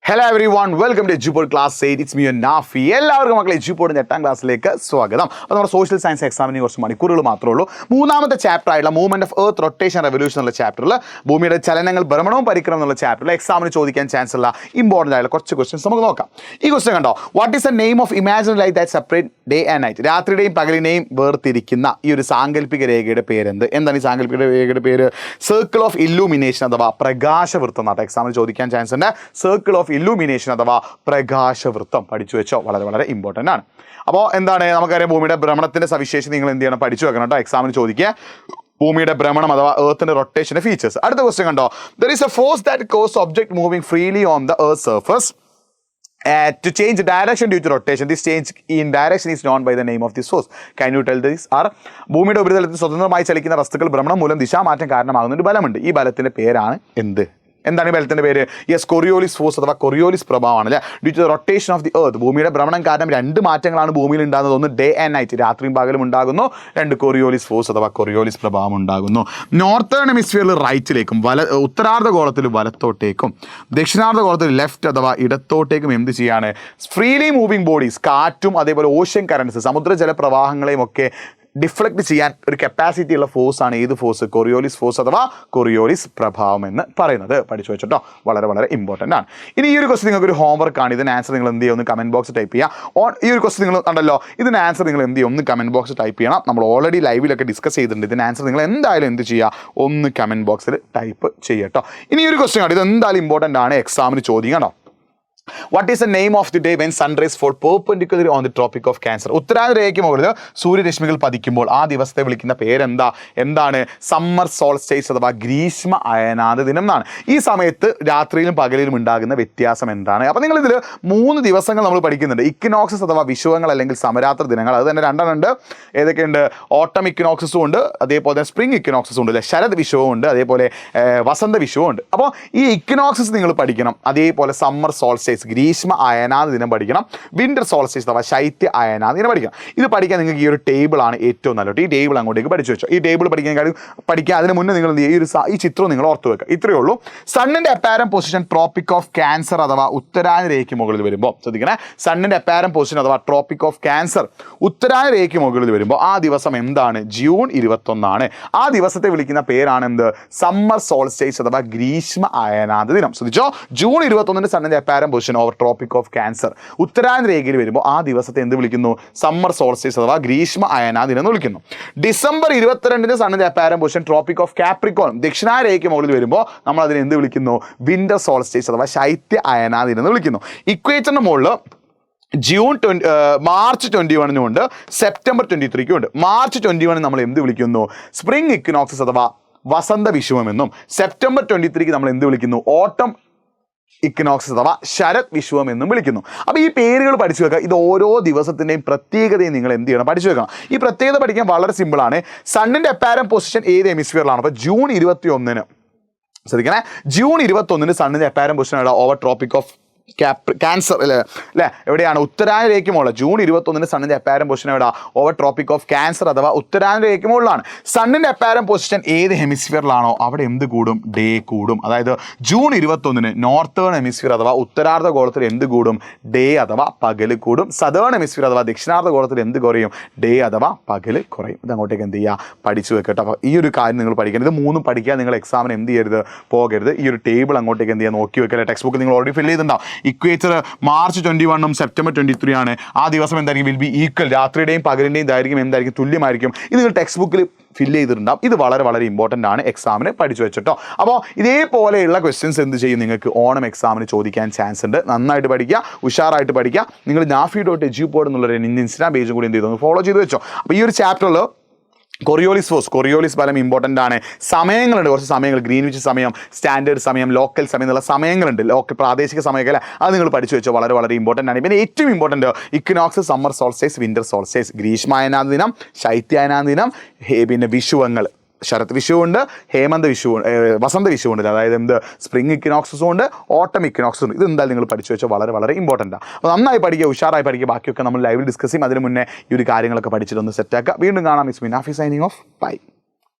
Hello everyone, welcome to Jupiter Class 8. It's me and Nafi. എല്ലാവർക്കും മക്കളെ ജൂപ്പോർഡിൻ്റെ 8ാം ക്ലാസ്സിലേക്ക് സ്വാഗതം. അപ്പോൾ നമ്മുടെ സോഷ്യൽ സയൻസ് എക്സാമിന് കുറച്ച് മണിക്കൂറുകൾ മാത്രമേ ഉള്ളൂ. മൂന്നാമത്തെ ചാപ്റ്റർ ആയിട്ടുള്ള movement of earth rotation revolution എന്നുള്ള ചാപ്റ്ററിൽ ഭൂമിയുടെ ചലനങ്ങൾ ഭ്രമണവും പരിക്രമണം എന്നുള്ള ചാപ്റ്ററിൽ എക്സാമിന് ചോദിക്കാൻ ചാൻസ് ഉള്ള ഇമ്പോർട്ടൻ്റ് ആയിട്ടുള്ള കുറച്ച് ക്വസ്റ്റ്യൻസ് നമുക്ക് നോക്കാം. ഈ ക്വസ്റ്റ്യൻ കണ്ടോ, what is the name of imaginary light that separate day and night? രാത്രിയുടെയും പകലിനെയും വേർതിരിക്കുന്ന ഈ ഒരു സാങ്കല്പിക രേഖയുടെ പേരെന്ത്? എന്താണ് ഈ സാങ്കല്പിക രേഖയുടെ പേര്? സർക്കിൾ ഓഫ് ഇല്ലൂമിനേഷൻ അഥവാ പ്രകാശവൃത്തം എന്നാണ് എക്സാമിന് ചോദിക്കാൻ ചാൻസ് ഉണ്ട്. സർക്കിൾ ഓഫ് ഇല്ലൂമിനേഷൻ അഥവാ പ്രകാശവൃത്തം പഠിച്ചു വെച്ചോ, വളരെ വളരെ ഇമ്പോർട്ടൻ്റ് ആണ്. അപ്പോൾ എന്താണ്, നമുക്കറിയാം ഭൂമിയുടെ ഭ്രമണത്തിന്റെ സവിശേഷത നിങ്ങൾ എന്ത് ചെയ്യണം, പഠിച്ചു വെക്കണം കേട്ടോ. എക്സാമിന് ചോദിക്കുക ഭൂമിയുടെ ഭ്രമണം അഥവാ എർത്തിന്റെ റൊട്ടേഷന്റെ ഫീച്ചേഴ്സ്. അടുത്ത ക്വസ്റ്റ്യൻ കണ്ടോ, there is a force that cause object moving freely on the earth surface to change direction due to rotation. This change in direction is known by the name of this force. Can you tell this? ഭൂമിയുടെ ഉപരിതലത്തിൽ സ്വതന്ത്രമായി ചലിക്കുന്ന വസ്തുക്കൾ ഭ്രമണം മൂലം ദിശാമാറ്റം കാരണമാകുന്ന ഒരു ബലമുണ്ട്. ഈ ബലത്തിന്റെ പേരാണ് എന്ത്? എന്താണ് ഈ ബലത്തിന്റെ പേര്? യെസ്, കൊറിയോളിസ് ഫോഴ്സ് അഥവാ കൊറിയോളിസ് പ്രഭാവമാണ് അല്ലേ. Due to the rotation of the earth, ഭൂമിയുടെ ഭ്രമണം കാരണം രണ്ട് മാറ്റങ്ങളാണ് ഭൂമിയിൽ ഉണ്ടാകുന്നത്. ഒന്ന് ഡേ ആൻഡ് നൈറ്റ്, രാത്രിയും പകലും ഉണ്ടാകുന്നു. രണ്ട് കൊറിയോളിസ് ഫോഴ്സ് അഥവാ കൊറിയോളിസ് പ്രഭാവം ഉണ്ടാകുന്നു. നോർത്തേൺ ഹെമിസ്ഫിയറിൽ റൈറ്റിലേക്കും ഉത്തരാർദ്ധഗോളത്തിൽ വലത്തോട്ടേക്കും ദക്ഷിണാർദ്ധഗോളത്തിൽ ലെഫ്റ്റ് അഥവാ ഇടത്തോട്ടേക്കും എന്ത് ചെയ്യാണ്? ഫ്രീലി മൂവിങ് ബോഡീസ്, കാറ്റും അതേപോലെ ഓഷ്യൻ കറൻസ് സമുദ്രജല പ്രവാഹങ്ങളെയും ഒക്കെ ഡിഫ്ലക്ട് ചെയ്യാൻ ഒരു കപ്പാസിറ്റി ഉള്ള ഫോഴ്സ് ആണ് ഏത് ഫോഴ്സ്? കൊറിയോളിസ് ഫോഴ്സ് അഥവാ കൊറിയോളിസ് പ്രഭാവം എന്ന് പറയുന്നത്. പഠിച്ചു വെച്ചിട്ടോ, വളരെ വളരെ ഇമ്പോർട്ടൻ്റ് ആണ്. ഇനി ഈ ഒരു ക്വസ്റ്റ്യൻ നിങ്ങൾക്ക് ഒരു ഹോംവർക്ക് ആണ്. ഇതിന് ആൻസർ നിങ്ങൾ എന്ത് ചെയ്യുക, ഒന്ന് കമന്റ് ബോക്സ് ടൈപ്പ് ചെയ്യുക. ഈ ഒരു ക്വസ്റ്റ്യൻ നിങ്ങൾ കണ്ടല്ലോ, ഇതിന് ആൻസർ നിങ്ങൾ എന്ത് ചെയ്യുക, ഒന്ന് കമന്റ് ബോക്സ് ടൈപ്പ് ചെയ്യണം. നമ്മൾ ഓൾറെഡി ലൈവിലൊക്കെ ഡിസ്കസ് ചെയ്തിട്ടുണ്ട്. ഇതിന് ആൻസർ നിങ്ങൾ എന്തായാലും എന്ത് ചെയ്യുക, ഒന്ന് കമന്റ് ബോക്സിൽ ടൈപ്പ് ചെയ്യട്ടോ. ഇനി ഈ ഒരു ക്വസ്റ്റ്യൻ ആണ്, ഇത് എന്തായാലും ഇമ്പോർട്ടൻ്റ് ആണ്, എക്സാമിന് ചോദിക്കണം. What is the name of the day when sun rays fall perpendicularly on the Tropic of Cancer? ഉത്തരാതിരേഖയ്ക്ക് മുകളിൽ സൂര്യരശ്മികൾ പതിക്കുമ്പോൾ ആ ദിവസത്തെ വിളിക്കുന്ന പേരെന്താ? എന്താണ്? സമ്മർ സോൾസ്റ്റേസ് അഥവാ ഗ്രീഷ്മ അയനാദ ദിനം എന്നാണ്. ഈ സമയത്ത് രാത്രിയിലും പകലിലും ഉണ്ടാകുന്ന വ്യത്യാസം എന്താണ്? അപ്പോൾ നിങ്ങൾ ഇതിൽ 3 ദിവസങ്ങൾ നമ്മൾ പഠിക്കുന്നുണ്ട്. ഇക്വിനോക്സസ് അഥവാ വിഷുവങ്ങൾ അല്ലെങ്കിൽ സമരാത്ര ദിനങ്ങൾ. അത് തന്നെ 2 ഉണ്ട്. ഏതൊക്കെയുണ്ട്? ഓട്ടം ഇക്വിനോക്സസും ഉണ്ട്, അതേപോലെ തന്നെ സ്പ്രിംഗ് ഇക്വിനോക്സസും ഉണ്ട്. ശരത് വിഷുവും ഉണ്ട്, അതേപോലെ വസന്ത വിഷുവും ഉണ്ട്. അപ്പോൾ ഈ ഇക്വിനോക്സസ് നിങ്ങൾ പഠിക്കണം. അതേപോലെ സമ്മർ സോൾസ്റ്റേസ് ഗ്രീഷ്മ അയനാദ ദിനം പഠിക്കണം. വിന്റർ സോൾസ്റ്റേസ് അഥവാ ശൈത്യ അയനാദ ദിനം പഠിക്കണം. ഇത് പഠിക്കാൻ നിങ്ങൾക്ക് ഈ ഒരു ടേബിൾ ആണ് ഏറ്റവും നല്ലത്. ഈ ടേബിൾ അങ്ങോട്ടേക്ക് പഠിച്ചു വെച്ചോ. ഈ ടേബിൾ പഠിക്കാൻ അതിന് മുന്നേ നിങ്ങൾ എന്ത് ചെയ്യുക, ഈ ചിത്രം നിങ്ങൾ ഓർത്ത് വെക്കുക. ഇത്രയേ ഉള്ളൂ. സണ്ണിന്റെ apparent position Tropic of Cancer അഥവാ ഉത്തരാതിരേഖയ്ക്ക് മുകളിൽ വരുമ്പോൾ ശ്രദ്ധിക്കണേ, സണ്ണിന്റെ അപ്പാരന്റ് പൊസിഷൻ അഥവാ ട്രോപ്പിക് ഓഫ് ക്യാൻസർ ഉത്തരാതിരേഖയ്ക്ക് മുകളിൽ വരുമ്പോൾ ആ ദിവസം എന്താണ്? ജൂൺ 21 ആ ദിവസത്തെ വിളിക്കുന്ന പേരാണ് എന്ത്? സമ്മർ സോൾസ്റ്റേസ് അഥവാ ഗ്രീഷ്മ അയനാദ ദിനം. ശ്രദ്ധിച്ചോ, ജൂൺ 21 സണ്ണിന്റെ apparent position over Tropic of Cancer ഉത്തരാതിരേഖയിൽ വരുമ്പോൾ ആ ദിവസത്തെ എന്ത് വിളിക്കുന്നു? സമ്മർ സോൾസ്റ്റേസ് അഥവാ ഗ്രീഷ്മ അയനാദ ദിനം എന്ന് വിളിക്കുന്നു. ഡിസംബർ 22 സണ്ണിന്റെ apparent position Tropic of Capricorn ദക്ഷിണാരേഖയ്ക്ക് മുകളിൽ വരുമ്പോൾ നമ്മൾ അതിനെ എന്ത് വിളിക്കുന്നു? വിന്റർ സോൾസ്റ്റേസ് അഥവാ ശൈത്യ അയനാദ ദിനം എന്ന് വിളിക്കുന്നു. ഇക്വേറ്ററിന്റെ മുകളിൽ മാർച്ച് 21 ഉണ്ട്, സെപ്റ്റംബർ 23 ഉണ്ട്. മാർച്ച് 21 നമ്മൾ എന്ത് വിളിക്കുന്നു? സ്പ്രിംഗ് ഇക്വിനോക്സസ് അഥവാ വസന്ത വിഷുവം എന്നും, സെപ്റ്റംബർ 23 നമ്മൾ എന്ത് വിളിക്കുന്നു? ഓട്ടം ഇക്വിനോക്സസ് അഥവാ ശരത് വിഷുവം എന്നും വിളിക്കുന്നു. അപ്പോൾ ഈ പേരുകൾ പഠിച്ചു വെക്കുക. ഇത് ഓരോ ദിവസത്തിൻ്റെയും പ്രത്യേകതയും നിങ്ങൾ എന്ത് ചെയ്യണം, പഠിച്ചു വെക്കണം. ഈ പ്രത്യേകത പഠിക്കാൻ വളരെ സിമ്പിളാണ്. സണ്ണിൻ്റെ അപ്പാരന്റ് പൊസിഷൻ ഏത് ഹെമിസ്ഫിയറിലാണ്? അപ്പോൾ ജൂൺ 21 ശ്രദ്ധിക്കണേ, ജൂൺ 21 സണ്ണിൻ്റെ apparent position over Tropic of Cancer അല്ലേ, എവിടെയാണ്? ഉത്തരാതിരേഖയ്ക്ക് മുകളിൽ. ജൂൺ 21 സണ്ണിൻ്റെ അപ്പാരന്റ് പൊസിഷൻ എവിടെ? ഓവർ ട്രോപ്പിക് ഓഫ് ക്യാൻസർ അഥവാ ഉത്തരാതിരേഖയ്ക്ക് മുകളിലാണ്. സണ്ണിൻ്റെ അപ്പാരന്റ് പൊസിഷൻ ഏത് ഹെമിസ്ഫിയറിലാണോ അവിടെ എന്ത് കൂടും? ഡേ കൂടും. അതായത് ജൂൺ 21 നോർത്തേൺ ഹെമിസ്ഫിയർ അഥവാ ഉത്തരാർദ്ധഗോളത്തിൽ എന്ത് കൂടും? ഡേ അഥവാ പകല് കൂടും. സദേൺ ഹെമിസ്ഫിയർ അഥവാ ദക്ഷിണാർദ്ധഗോളത്തിൽ എന്ത് കുറയും? ഡേ അഥവാ പകല് കുറയും. ഇത് അങ്ങോട്ടേക്ക് എന്ത് ചെയ്യുക, പഠിച്ചു വെക്കട്ടെ. അപ്പോൾ ഈ ഒരു കാര്യം നിങ്ങൾ പഠിക്കണം. ഇത് 3 പഠിക്കാൻ നിങ്ങൾ എക്സാമിന് എന്ത് ചെയ്യരുത്, പോകരുത്. ഈ ഒരു ടേബിൾ അങ്ങോട്ടേക്ക് എന്ത് ചെയ്യുക, നോക്കി വെക്കല്ലേ. ടെക്സ്റ്റ് ബുക്ക് നിങ്ങൾ ഓൾറെഡി ഫിൽ ചെയ്തിട്ടുണ്ടാവും. ഇക്വേറ്റർ മാർച്ച് 21 സെപ്റ്റംബർ 23 ആണ്. ആ ദിവസം എന്തായിരിക്കും? Will be equal. രാത്രിയുടെയും പകലിൻ്റെയും ഇതായിരിക്കും എന്തായിരിക്കും? തുല്യമായിരിക്കും. ഇത് നിങ്ങൾ ടെക്സ്റ്റ് ബുക്കിൽ ഫില്ല് ചെയ്തിട്ടുണ്ടാവും. ഇത് വളരെ വളരെ ഇമ്പോർട്ടൻ്റ് ആണ്, എക്സാമിന് പഠിച്ചു വെച്ചിട്ടോ. അപ്പോൾ ഇതേപോലെയുള്ള ക്വസ്റ്റ്യൻസ് എന്ത് ചെയ്യും, നിങ്ങൾക്ക് ഓണം എക്സാമിന് ചോദിക്കാൻ ചാൻസ് ഉണ്ട്. നന്നായിട്ട് പഠിക്കുക, ഉഷാറായിട്ട് പഠിക്കുക. നിങ്ങൾ nafi.edu.pod എന്നുള്ള ഇൻസ്റ്റാഗ്രാം പേജും കൂടി എന്ത് ചെയ്തു, ഫോളോ ചെയ്ത് വെച്ചോ. അപ്പോൾ ഈ ഒരു ചാപ്റ്ററിൽ കൊറിയോളിസ് ഫോഴ്സ്, കൊറിയോളിസ് ഫലം ഇമ്പോർട്ടൻ്റ് ആണ്. സമയങ്ങളുണ്ട്, കുറച്ച് സമയങ്ങൾ, ഗ്രീൻവിച്ച് സമയം, സ്റ്റാൻഡേർഡ് സമയം, ലോക്കൽ സമയം എന്നുള്ള സമയങ്ങളുണ്ട്. പ്രാദേശിക സമയമൊക്കെ അത് നിങ്ങൾ പഠിച്ചു വെച്ചോ, വളരെ വളരെ ഇമ്പോർട്ടൻ്റ് ആണ്. പിന്നെ ഏറ്റവും important equinox, summer solstice, winter solstice, ഗ്രീഷ്മായനാദ ദിനം, ശൈത്യായനാദ ദിനം, പിന്നെ വിഷുവങ്ങൾ, ശരത് വിഷുവുണ്ട്, ഹേമന്ത വിഷുവുണ്ട്, വസന്ത വിഷുവുണ്ട്. അതായത് എന്ത്? സ്പ്രിംഗ് ഇക്വിനോക്സസും ഉണ്ട്, ഓട്ടം ഇക്വിനോക്സസും ഉണ്ട്. ഇത് എന്തായാലും നിങ്ങൾ പഠിച്ചു വെച്ചാൽ വളരെ വളരെ ഇമ്പോർട്ടൻ്റ് ആണ്. അപ്പോൾ നന്നായി പഠിക്കുക, ഉഷാറായി പഠിക്കുക. ബാക്കിയൊക്കെ നമ്മൾ ലൈവിൽ ഡിസ്കസ് ചെയ്യും. അതിന് മുന്നേ ഈ ഒരു കാര്യങ്ങളൊക്കെ പഠിച്ചിട്ടൊന്ന് സെറ്റാക്കുക. വീണ്ടും കാണാം. It's me Nafi signing off. By.